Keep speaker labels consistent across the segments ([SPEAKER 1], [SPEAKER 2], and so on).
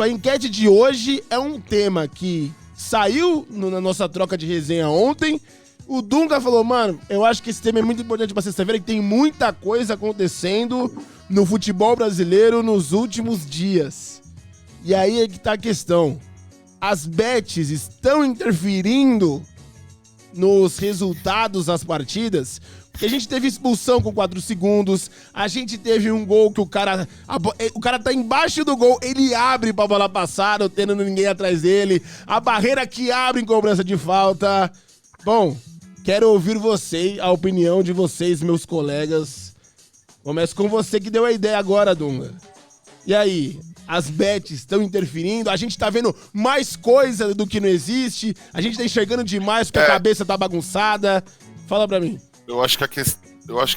[SPEAKER 1] A enquete de hoje é um tema que saiu na nossa troca de resenha ontem. O Dunga falou, mano, eu acho que esse tema é muito importante pra sexta-feira, que tem muita coisa acontecendo no futebol brasileiro nos últimos dias. E aí é que tá a questão. As bets estão interferindo nos resultados das partidas? Porque a gente teve expulsão com 4 segundos, a gente teve um gol que o cara tá embaixo do gol, ele abre pra bola passar, não tendo ninguém atrás dele, a barreira que abre em cobrança de falta. Bom, quero ouvir a opinião de vocês, meus colegas. Começo com você que deu a ideia agora, Dunga. E aí, as bets estão interferindo? A gente tá vendo mais coisa do que não existe? A gente tá enxergando demais porque a cabeça tá bagunçada? Fala pra mim.
[SPEAKER 2] Eu acho que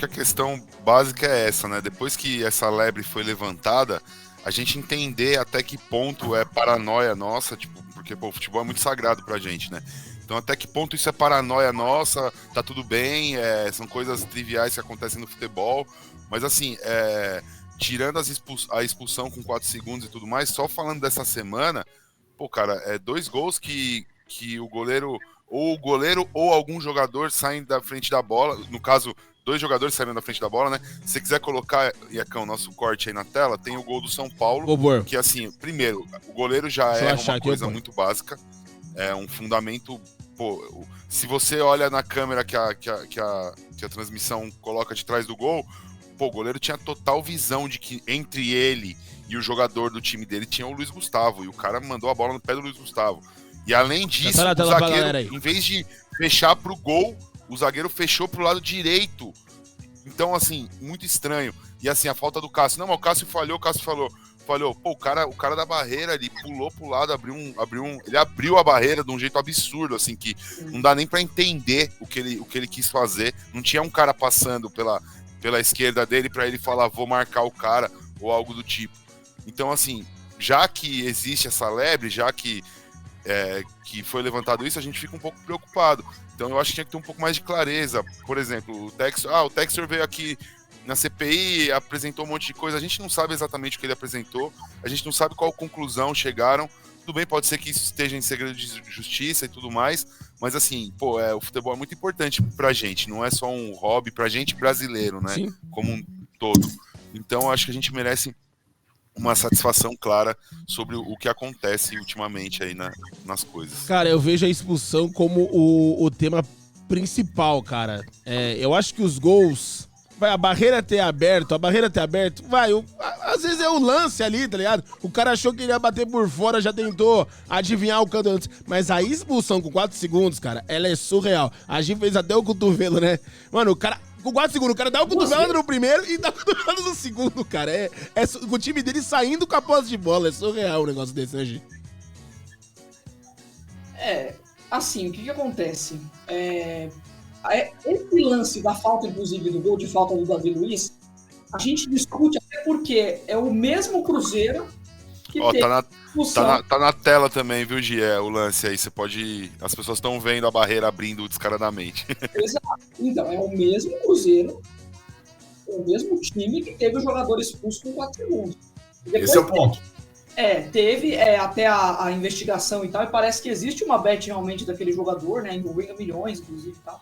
[SPEAKER 2] a questão básica é essa, né? Depois que essa lebre foi levantada, a gente entender até que ponto é paranoia nossa, tipo, porque pô, o futebol é muito sagrado pra gente, né? Então até que ponto isso é paranoia nossa, tá tudo bem, são coisas triviais que acontecem no futebol, mas assim, tirando a expulsão com 4 segundos e tudo mais, só falando dessa semana, pô, cara, 2 gols que o goleiro ou algum jogador saem da frente da bola, no caso, 2 jogadores saíram da frente da bola, né? Se você quiser colocar, Iacão, nosso corte aí na tela, tem o gol do São Paulo, que assim, primeiro, o goleiro já é uma coisa muito básica, é um fundamento, pô, se você olha na câmera que a transmissão coloca de trás do gol, pô, o goleiro tinha total visão de que entre ele e o jogador do time dele tinha o Luiz Gustavo, e o cara mandou a bola no pé do Luiz Gustavo. E além disso, o zagueiro, em vez de fechar pro gol, o zagueiro fechou pro lado direito. Então, assim, muito estranho. E assim, a falta do Cássio. Não, mas o Cássio falhou, pô, o cara da barreira, ele pulou pro lado, ele abriu a barreira de um jeito absurdo, assim, que não dá nem pra entender o que ele quis fazer. Não tinha um cara passando pela esquerda dele pra ele falar, vou marcar o cara, ou algo do tipo. Então, assim, já que existe essa lebre, já que foi levantado isso, a gente fica um pouco preocupado. Então eu acho que tinha que ter um pouco mais de clareza. Por exemplo, o Textor veio aqui na CPI, apresentou um monte de coisa, a gente não sabe exatamente o que ele apresentou, a gente não sabe qual conclusão chegaram. Tudo bem, pode ser que isso esteja em segredo de justiça e tudo mais, mas assim, pô, o futebol é muito importante pra gente, não é só um hobby pra gente brasileiro, né? Sim. Como um todo. Então eu acho que a gente merece uma satisfação clara sobre o que acontece ultimamente aí nas coisas.
[SPEAKER 1] Cara, eu vejo a expulsão como o tema principal, cara. Eu acho que os gols... a barreira ter aberto, às vezes é o lance ali, tá ligado? O cara achou que ele ia bater por fora, já tentou adivinhar o canto antes. Mas a expulsão com 4 segundos, cara, ela é surreal. A gente fez até o cotovelo, né? Mano, o cara... Com 4 segundos, o cara dá o cotovelo no primeiro e dá o cotovelo no segundo, cara. O time dele saindo com a posse de bola. É surreal um negócio desse, né, Gi?
[SPEAKER 3] Assim, o que acontece? Esse lance da falta, inclusive, do gol de falta do Davi Luiz, a gente discute até porque é o mesmo Cruzeiro que
[SPEAKER 2] tá na tela também, viu, Gi? O lance aí, você pode... As pessoas estão vendo a barreira abrindo descaradamente.
[SPEAKER 3] Exato. Então, é o mesmo Cruzeiro, é o mesmo time que teve o jogador expulso com 4 segundos.
[SPEAKER 4] Esse é o ponto.
[SPEAKER 3] Teve até a investigação e tal, e parece que existe uma bet realmente daquele jogador, né, envolvendo milhões, inclusive, e tal.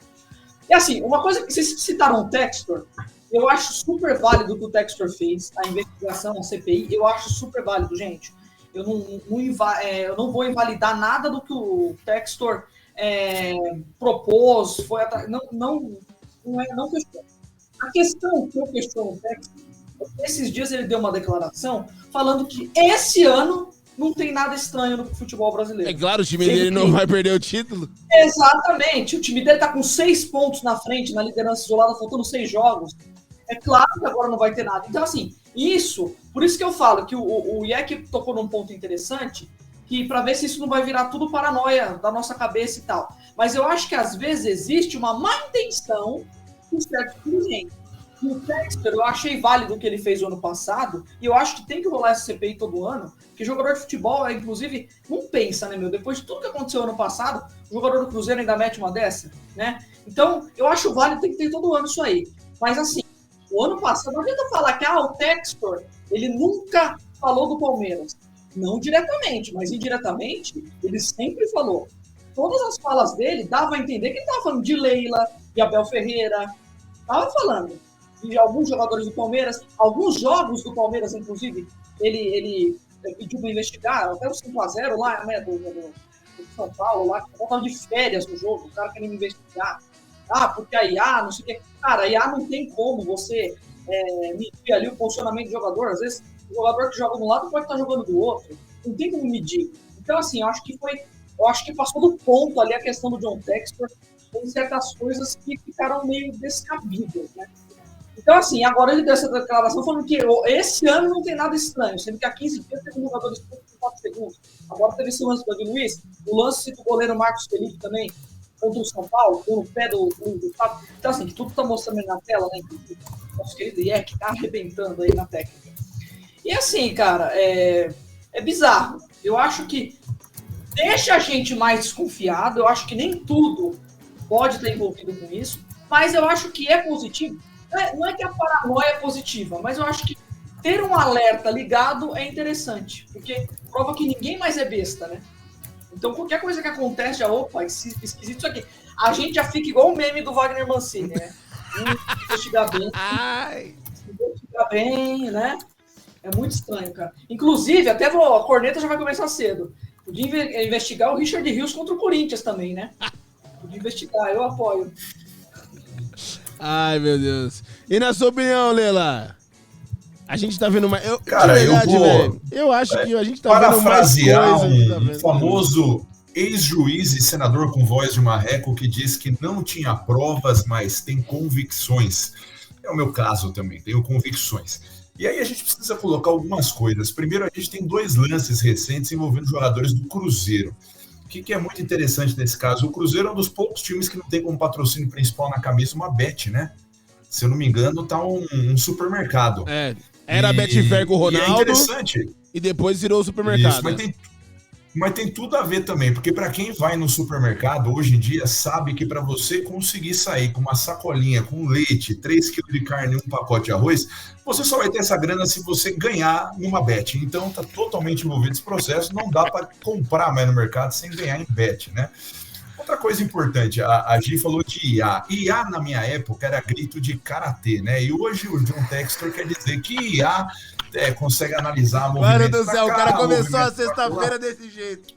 [SPEAKER 3] E assim, uma coisa que vocês citaram o Textor, eu acho super válido o que o Textor fez, a investigação, a CPI, eu acho super válido, gente. Eu não vou invalidar nada do que o Textor propôs, foi atrás. Não questiono. A questão que eu questiono o Textor, esses dias ele deu uma declaração falando que esse ano não tem nada estranho no futebol brasileiro.
[SPEAKER 1] É claro, o time dele não vai perder o título.
[SPEAKER 3] Exatamente. O time dele tá com 6 pontos na frente, na liderança isolada, faltando 6 jogos. É claro que agora não vai ter nada. Então, assim, por isso que eu falo que o Iek tocou num ponto interessante, que para ver se isso não vai virar tudo paranoia da nossa cabeça e tal. Mas eu acho que às vezes existe uma má intenção de certos dirigentes. O Textor, eu achei válido o que ele fez o ano passado, e eu acho que tem que rolar essa CPI todo ano, que jogador de futebol, inclusive, não pensa, né, meu? Depois de tudo que aconteceu ano passado, o jogador do Cruzeiro ainda mete uma dessa, né? Então, eu acho válido, tem que ter todo ano isso aí. Mas, assim, o ano passado, não adianta falar que o Textor, ele nunca falou do Palmeiras. Não diretamente, mas indiretamente, ele sempre falou. Todas as falas dele davam a entender que ele estava falando de Leila, de Abel Ferreira, estava falando de alguns jogadores do Palmeiras, alguns jogos do Palmeiras, inclusive, ele pediu para investigar, até o 5x0 lá, né, do São Paulo, lá, que estava de férias no jogo, o cara querendo investigar. Porque a IA, não sei o que. Cara, a IA não tem como você medir ali o posicionamento do jogador. Às vezes, o jogador que joga de um lado pode estar jogando do outro. Não tem como medir. Então, assim, eu acho que passou do ponto ali a questão do John Textor. Tem certas coisas que ficaram meio descabidas, né? Então, assim, agora ele deu essa declaração falando que esse ano não tem nada estranho, sendo que há 15 dias teve um jogador expulso por 4 segundos. Agora teve esse lance do Davi Luiz, o lance do goleiro Marcos Felipe também, contra o São Paulo, no pé do Fábio. Então, assim, que tudo tá mostrando aí na tela, né? Nosso querido Ieck tá arrebentando aí na técnica. E assim, cara, é bizarro. Eu acho que deixa a gente mais desconfiado, eu acho que nem tudo pode estar envolvido com isso, mas eu acho que é positivo. Não é que a paranoia é positiva, mas eu acho que ter um alerta ligado é interessante, porque prova que ninguém mais é besta, né? Então, qualquer coisa que acontece, já, opa, esquisito isso aqui. A gente já fica igual o meme do Wagner Mancini, né? Investigar bem. Investigar bem, né? É muito estranho, cara. Inclusive, até a corneta já vai começar cedo. Podia investigar o Richard Rios contra o Corinthians também, né? Podia investigar, eu apoio.
[SPEAKER 1] Ai, meu Deus. E na sua opinião, Lela? A gente tá vendo mais...
[SPEAKER 4] Cara,
[SPEAKER 1] verdade,
[SPEAKER 4] eu vou...
[SPEAKER 1] velho, eu acho que a gente tá vendo mais
[SPEAKER 4] parafrasear
[SPEAKER 1] coisa.
[SPEAKER 4] um famoso ex-juiz e senador com voz de marreco que diz que não tinha provas, mas tem convicções. É o meu caso também, tenho convicções. E aí a gente precisa colocar algumas coisas. Primeiro, a gente tem 2 lances recentes envolvendo jogadores do Cruzeiro. O que é muito interessante nesse caso? O Cruzeiro é um dos poucos times que não tem como patrocínio principal na camisa uma Bet, né? Se eu não me engano, tá um supermercado.
[SPEAKER 1] Era a Betfair com o Ronaldo.
[SPEAKER 4] E é interessante.
[SPEAKER 1] E depois virou o supermercado.
[SPEAKER 4] Isso, mas tem tudo a ver também, porque para quem vai no supermercado hoje em dia sabe que para você conseguir sair com uma sacolinha com leite, 3 kg de carne e um pacote de arroz, você só vai ter essa grana se você ganhar numa bet. Então tá totalmente envolvido esse processo, não dá para comprar mais no mercado sem ganhar em bet, né? Outra coisa importante, a Gi falou de IA. IA, na minha época, era grito de karatê, né? E hoje o John Textor quer dizer que IA consegue analisar movimentos.
[SPEAKER 1] Mano do céu, o cara começou a sexta-feira desse jeito.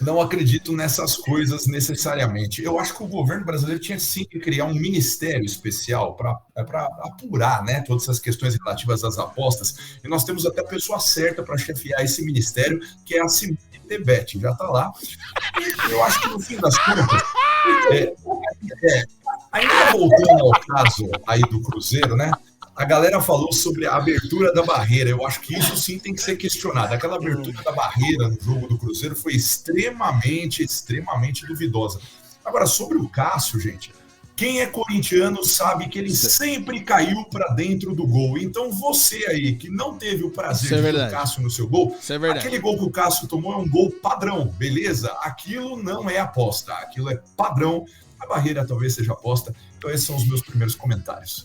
[SPEAKER 4] Não acredito nessas coisas necessariamente. Eu acho que o governo brasileiro tinha sim que criar um ministério especial para apurar, né, todas essas questões relativas às apostas. E nós temos até a pessoa certa para chefiar esse ministério, que é a Simone Tebet, já está lá. E eu acho que no fim das contas, ainda voltando ao caso aí do Cruzeiro, né? A galera falou sobre a abertura da barreira. Eu acho que isso sim tem que ser questionado. Aquela abertura da barreira no jogo do Cruzeiro foi extremamente duvidosa. Agora, sobre o Cássio, gente, quem é corintiano sabe que ele sempre caiu para dentro do gol. Então, você aí que não teve o prazer de ver o Cássio no seu gol, aquele gol que o Cássio tomou é um gol padrão, beleza? Aquilo não é aposta, aquilo é padrão. A barreira talvez seja aposta. Então, esses são os meus primeiros comentários.